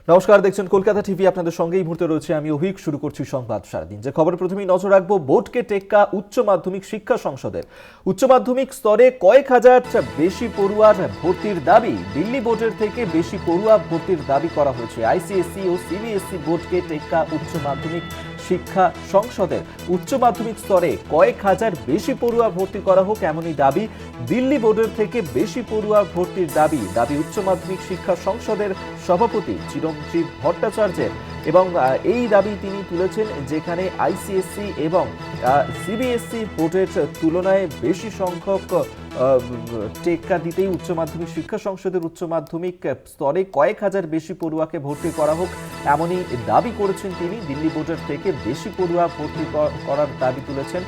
নমস্কার, দেখছেন কলকাতা টিভি। আপনাদের সঙ্গে এই মুহূর্তে রয়েছে আমি অভিক। শুরু করছি সংবাদ সারাদিন। যে খবরের প্রথমেই নজর রাখবো বোর্ডকে টেক্কা উচ্চ মাধ্যমিক শিক্ষা সংসদের। উচ্চ মাধ্যমিক স্তরে কয়েক হাজার বেশি পড়ুয়ার ভর্তির দাবি। দিল্লি বোর্ডের থেকে বেশি পড়ুয়া ভর্তির দাবি করা হয়েছে। আইসিএসসি ও সিবিএসসি বোর্ডকে টেক্কা উচ্চ মাধ্যমিক শিক্ষা সংসদের। উচ্চ মাধ্যমিক স্তরে কয়েক হাজার বেশি পড়ুয়া ভর্তি করা হোক, এমনই দাবি। দিল্লি বোর্ডের থেকে বেশি পড়ুয়া ভর্তির দাবি উচ্চ মাধ্যমিক শিক্ষা সংসদের সভাপতি চিরঞ্জীব ভট্টাচার্যের। এবং এই দাবি তিনি তুলেছেন, যেখানে আইসিএসসি এবং সিবিএসসি বোর্ডের তুলনায় বেশি সংখ্যক টেক্কা দিতেই উচ্চ মাধ্যমিক শিক্ষা সংসদের উচ্চ মাধ্যমিক স্তরে কয়েক হাজার বেশি পড়ুয়াকে ভর্তি করা হোক, এমনই দাবি করেছেন তিনি। দিল্লি বোর্ডের থেকে বেশি পড়ুয়া ভর্তি করার দাবি তুলেছেন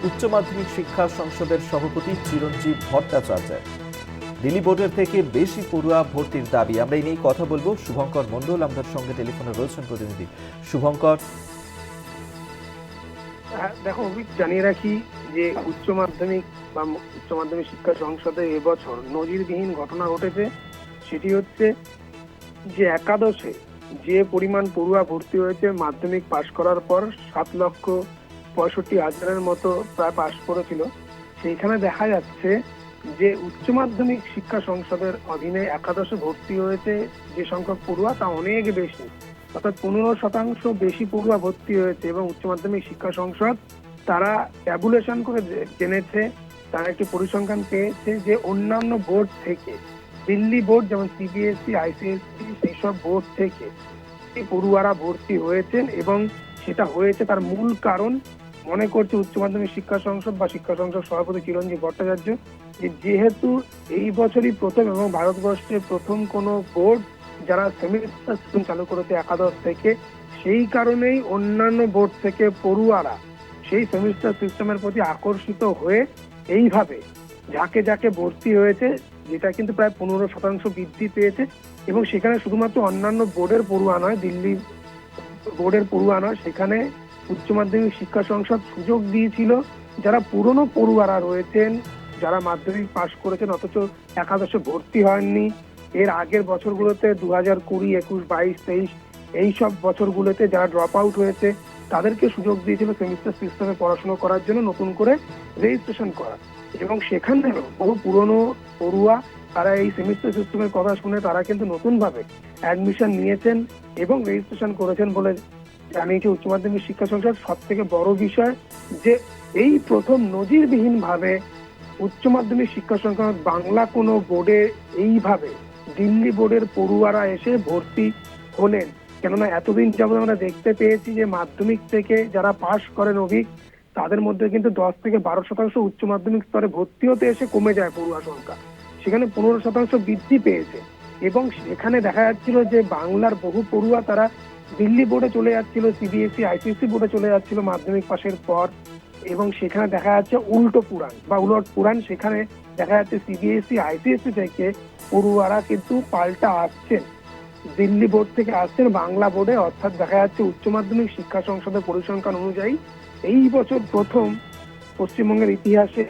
উচ্চ মাধ্যমিক শিক্ষা সংসদের সভাপতি চিরঞ্জীব ভট্টাচার্য। দিল্লি বোর্ডের থেকে বেশি পড়ুয়া ভর্তির দাবি। আমরা এই নিয়ে কথা বলবো। শুভঙ্কর মণ্ডল আমাদের সঙ্গে টেলিফোনে রয়েছেন প্রতিনিধি। শুভঙ্কর, দেখো জানিয়ে রাখি যে উচ্চ মাধ্যমিক শিক্ষা সংসদে এবছর নজিরবিহীন ঘটনা ঘটেছে। সেটি হচ্ছে যে একাদশে যে পরিমাণ পড়ুয়া ভর্তি হয়েছে, মাধ্যমিক পাশ করার পর 7,65,000-এর মতো প্রায় পাশ করেছিল। সেইখানে দেখা যাচ্ছে যে উচ্চ মাধ্যমিক শিক্ষা সংসদের অধীনে একাদশে ভর্তি হয়েছে যে সংখ্যক পড়ুয়া তা অনেক বেশি, অর্থাৎ 15% বেশি পড়ুয়া ভর্তি হয়েছে। এবং উচ্চ মাধ্যমিক শিক্ষা সংসদ তারা ট্যাবুলেশন করে জেনেছে, তারা একটি পরিসংখ্যান পেয়েছে যে অন্যান্য বোর্ড থেকে, দিল্লি বোর্ড যেমন সিবিএসসি, আইসিএসসি, সেই সব বোর্ড থেকে পড়ুয়ারা ভর্তি হয়েছেন। এবং সেটা হয়েছে, তার মূল কারণ মনে করছে উচ্চ মাধ্যমিক শিক্ষা সংসদ বা শিক্ষা সংসদ সভাপতি চিরঞ্জীব ভট্টাচার্য, যেহেতু এই বছরই প্রথম এবং ভারতবর্ষের প্রথম কোনো বোর্ড যারা সেমিস্টার সিস্টেম চালু করেছে একাদশ থেকে, সেই কারণেই অন্যান্য বোর্ড থেকে পড়ুয়ারা সেই সেমিস্টার সিস্টেমের প্রতি আকর্ষিত হয়ে এইভাবে যাকে যাকে ভর্তি হয়েছে, যেটা কিন্তু প্রায় 15% বৃদ্ধি পেয়েছে। এবং সেখানে শুধুমাত্র অন্যান্য বোর্ডের পড়ুয়া নয়, দিল্লি বোর্ডের পড়ুয়া নয়, সেখানে উচ্চ মাধ্যমিক শিক্ষা সংসদ সুযোগ দিয়েছিল যারা পুরনো পড়ুয়ারা রয়েছেন, যারা মাধ্যমিক পাশ করেছেন অথচ একাদশে ভর্তি হয়নি, এর আগের বছরগুলোতে 2020, 21, 22, 23 এই সব বছরগুলোতে যারা ড্রপ আউট হয়েছে, তাদেরকে সুযোগ দিয়েছিল সেমিস্টার সিস্টেমে পড়াশোনা করার জন্য, নতুন করে রেজিস্ট্রেশন করা। এবং সেখানে বহু পুরনো পড়ুয়া তারা এই সেমিস্টার সিস্টেমের কথা শুনে তারা কিন্তু নতুন ভাবে অ্যাডমিশন নিয়েছেন এবং রেজিস্ট্রেশন করেছেন বলে জানিয়েছে উচ্চ মাধ্যমিক শিক্ষা সংসদ। সব থেকে বড় বিষয় যে এই প্রথম নজিরবিহীন ভাবে উচ্চ মাধ্যমিক শিক্ষা সংসদ বাংলা কোনো বোর্ডে এইভাবে দিল্লি বোর্ডের পড়ুয়ারা এসে ভর্তি হলেন। কেননা এতদিন যাবত আমরা দেখতে পেয়েছি যে মাধ্যমিক থেকে যারা পাশ করেন অভিক, তাদের মধ্যে কিন্তু 10 থেকে 12% উচ্চ মাধ্যমিক স্তরে ভর্তি হতে এসে কমে যায় পড়ুয়া সংখ্যা, সেখানে 15% বৃদ্ধি পেয়েছে। এবং সেখানে দেখা যাচ্ছিল যে বাংলার বহু পড়ুয়া তারা দিল্লি বোর্ডে চলে যাচ্ছিল, সিবিএসসি, আইসিএসসি বোর্ডে চলে যাচ্ছিল মাধ্যমিক পাশের পর। এবং সেখানে দেখা যাচ্ছে উল্টো পুরাণ বা উলট পুরাণ, সেখানে দেখা যাচ্ছে সিবিএসসি, আইসিএসসি থেকে পড়ুয়ারা কিন্তু পাল্টা আসছেন, দিল্লি বোর্ড থেকে আসছেন বাংলা বোর্ডে। অর্থাৎ দেখা যাচ্ছে উচ্চ মাধ্যমিক শিক্ষা সংসদের পরিসংখ্যান অনুযায়ী এই বছর প্রথম পশ্চিমবঙ্গের ইতিহাসে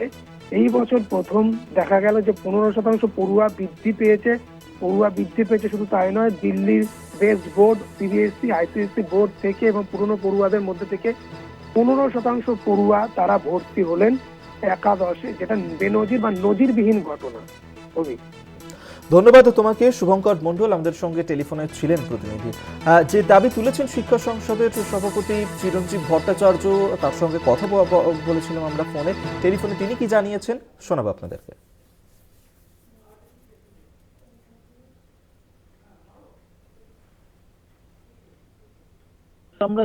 এই বছর প্রথম দেখা গেল যে 15% পড়ুয়া বৃদ্ধি পেয়েছে। পড়ুয়া বৃদ্ধি পেয়েছে শুধু তাই নয়, দিল্লির best board, CBSE, ICSE board থেকে এবং পুরনো পড়ুয়াদের মধ্যে থেকে 15% পড়ুয়া তারা ভর্তি হলেন একাদশে, যেটা বেনজির বা নজিরবিহীন ঘটনা। ধন্যবাদ তোমাকে শুভঙ্কর মণ্ডল, আমাদের সঙ্গে টেলিফোনে ছিলেন প্রতিনিধি। যে দাবি তুলেছেন শিক্ষা সংসদের সভাপতি চিরঞ্জীব ভট্টাচার্য, তার সঙ্গে কথা বলেছিলাম আমরা টেলিফোনে। তিনি কি জানিয়েছেন শোনাবো আপনাদেরকে। আমরা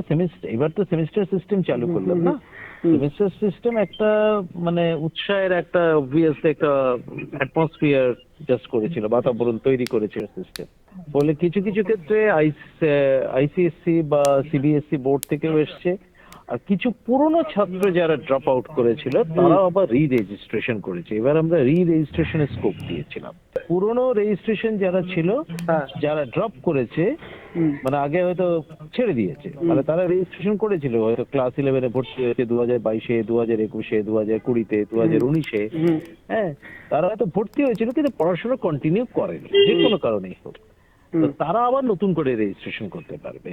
এবার তো সেমিস্টার সিস্টেম চালু করলাম না। সেমিস্টার সিস্টেম একটা মানে উৎসাহের একটা অবভিয়াসলি একটা অ্যাটমসফিয়ার জাস্ট করেছিল, বাতাবরণ তৈরি করেছিল সিস্টেম। বলে কিছু কিছু ক্ষেত্রে আইসিএসসি বা সিবিএসসি বোর্ড থেকেও এসছে, আর কিছু পুরনো ছাত্র যারা ড্রপ আউট করেছিল তারা আবার রি রেজিস্ট্রেশন করেছে। এবার আমরা রি রেজিস্ট্রেশনের স্কোপ দিয়েছিলাম। পুরনো রেজিস্ট্রেশন যারা ছিল, যারা ড্রপ করেছে, মানে আগে হয়তো ছেড়ে দিয়েছে, মানে তারা রেজিস্ট্রেশন করেছিল, হয়তো ক্লাস 11-এ ভর্তি হয়েছে 2022-এ, 2021-এ, 2020-তে, 2019-এ, হ্যাঁ, তারা হয়তো ভর্তি হয়েছিল কিন্তু পড়াশোনা কন্টিনিউ করেনি, যে কোনো কারণেই হোক। তো তারা আবার নতুন করে রেজিস্ট্রেশন করতে পারবে।